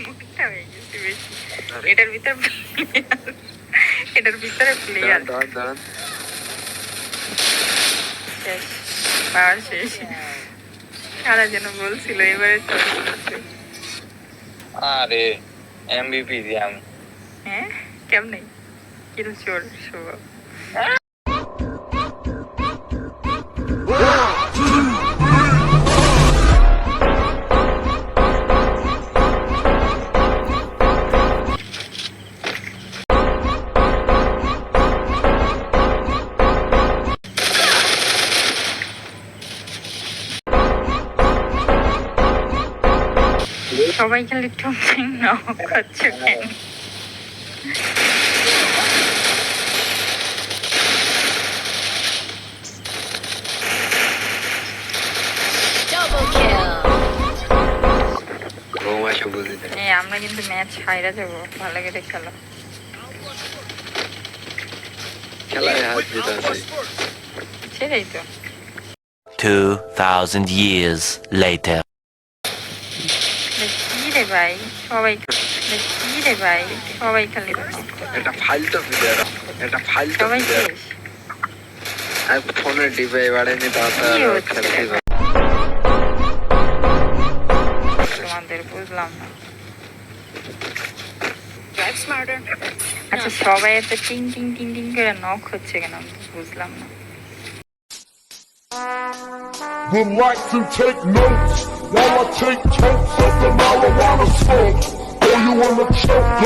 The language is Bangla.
মোটা হয়ে গেছে বেশি। এটার ভিতরে প্লেয়ার দাঁড়ান শেষ, পাওয়ার শেষ। সারা যেন বলছিল এবারে চলছে। আরে এমবিপি দিয়ে আমি হ্যাঁ কেমনে কিল চোর স্বভাব। সবাই খালি টুপিং নাও করছে কেন? আমরা কিন্তু ম্যাচ হাইরা যাবো, ভালো করে খেলো। সেটাই তো। 2000 years later. কি রে ভাই সবাই, কি রে ভাই সবাই খালি এটা ফালতু প্লেয়ার, এটা ফালতু সবাই প্লেয়ার। শেষ। আর ফোনের ডিভাইস বাড়ায়নি তাতে কি হচ্ছে তোমাদের বুঝলাম না। আচ্ছা সবাই এত টিং টিং টিং টিং করে নক হচ্ছে কেন বুঝলাম না। Would like to take notes while I take totes of the marijuana smoke. Oh, you wanna choke?